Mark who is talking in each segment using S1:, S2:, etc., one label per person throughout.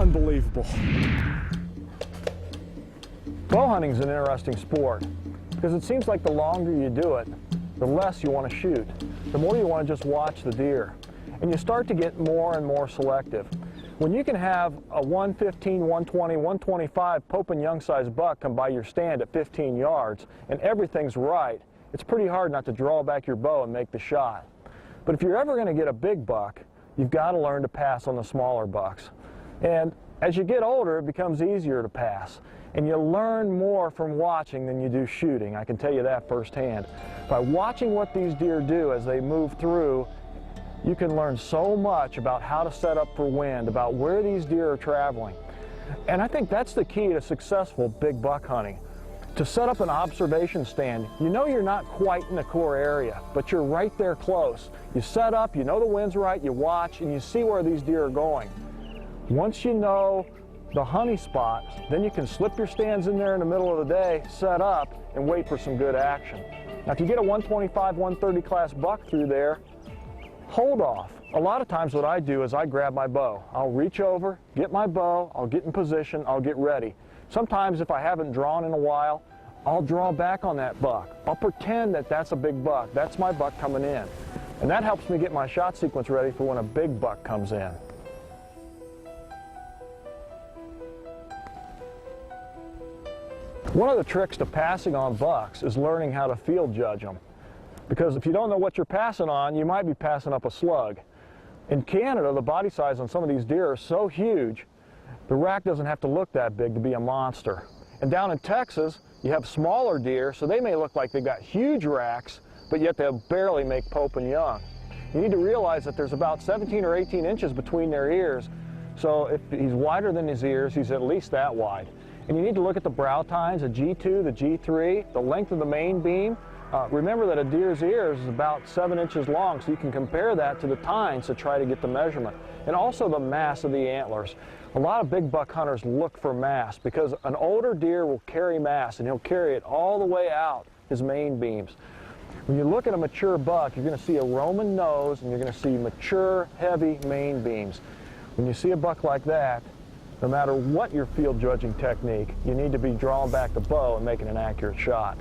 S1: unbelievable. Bow hunting is an interesting sport because it seems like the longer you do it, the less you want to shoot. The more you want to just watch the deer. And you start to get more and more selective. When you can have a 115, 120, 125 Pope and Young size buck come by your stand at 15 yards and everything's right, it's pretty hard not to draw back your bow and make the shot. But if you're ever going to get a big buck, you've got to learn to pass on the smaller bucks. And as you get older, it becomes easier to pass. And you learn more from watching than you do shooting. I can tell you that firsthand. By watching what these deer do as they move through, you can learn so much about how to set up for wind, about where these deer are traveling. And I think that's the key to successful big buck hunting. To set up an observation stand, you know you're not quite in the core area, but you're right there close. You set up, you know the wind's right, you watch, and you see where these deer are going. Once you know the honey spot, then you can slip your stands in there in the middle of the day, set up, and wait for some good action. Now if you get a 125, 130 class buck through there, hold off. A lot of times what I do is I grab my bow. I'll reach over, get my bow, I'll get in position, I'll get ready. Sometimes if I haven't drawn in a while, I'll draw back on that buck. I'll pretend that that's a big buck. That's my buck coming in. And that helps me get my shot sequence ready for when a big buck comes in. One of the tricks to passing on bucks is learning how to field judge them. Because if you don't know what you're passing on, you might be passing up a slug. In Canada, the body size on some of these deer are so huge, the rack doesn't have to look that big to be a monster. And down in Texas, you have smaller deer, so they may look like they've got huge racks, but yet they'll barely make Pope and Young. You need to realize that there's about 17 or 18 inches between their ears, so if he's wider than his ears, he's at least that wide. And you need to look at the brow tines, the G2, the G3, the length of the main beam. Remember that a deer's ears is about 7 inches long, so you can compare that to the tines to try to get the measurement. And also the mass of the antlers. A lot of big buck hunters look for mass because an older deer will carry mass, and he'll carry it all the way out his main beams. When you look at a mature buck, you're going to see a Roman nose and you're going to see mature, heavy main beams. When you see a buck like that, no matter what your field judging technique, you need to be drawing back the bow and making an accurate shot.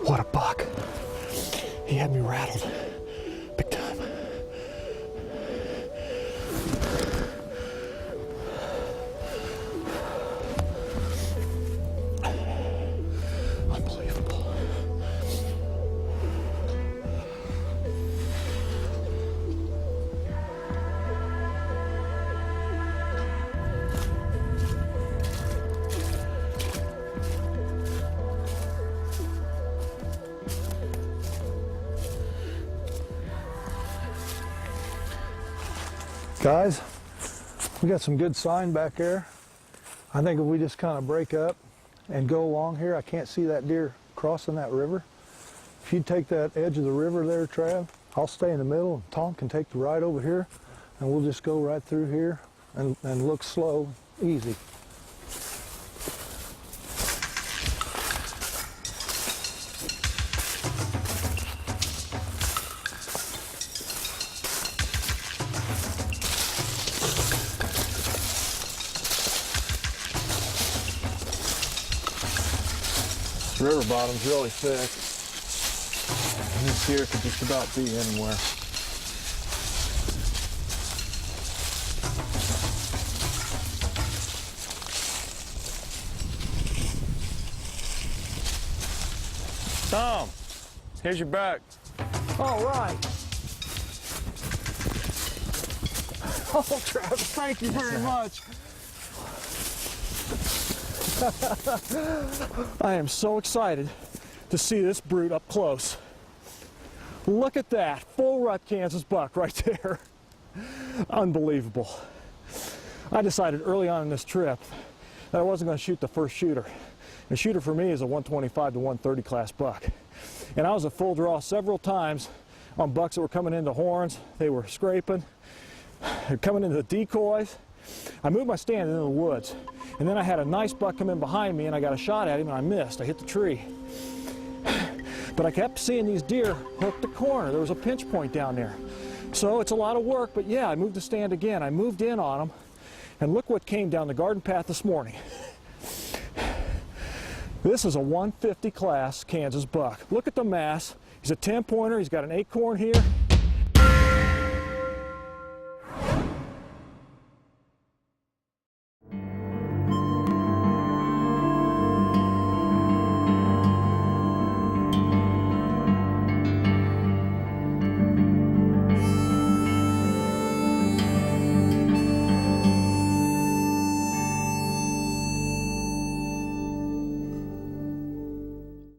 S1: What a buck. He had me rattled. Big time. Unbelievable. Guys, We got some good sign back there. I think if we just kind of break up and go along here, I can't see that deer crossing that river. If you take that edge of the river there, Trav, I'll stay in the middle and Tom can take the right over here and we'll just go right through here and look slow, easy. River bottom's really thick. This deer could just about be anywhere.
S2: Tom, here's your buck.
S1: All right. Oh, Travis, thank you very much. I am so excited to see this brute up close. Look at that, full rut Kansas buck right there. Unbelievable. I decided early on in this trip that I wasn't going to shoot the first shooter. The shooter for me is a 125 to 130 class buck. And I was at full draw several times on bucks that were coming into horns. They were scraping, they're coming into the decoys. I moved my stand into the woods, and then I had a nice buck come in behind me and I got a shot at him and I missed. I hit the tree. But I kept seeing these deer hook the corner. There was a pinch point down there. So it's a lot of work, but yeah, I moved the stand again. I moved in on them, and look what came down the garden path this morning. This is a 150 class Kansas buck. Look at the mass. He's a 10-pointer. He's got an acorn here.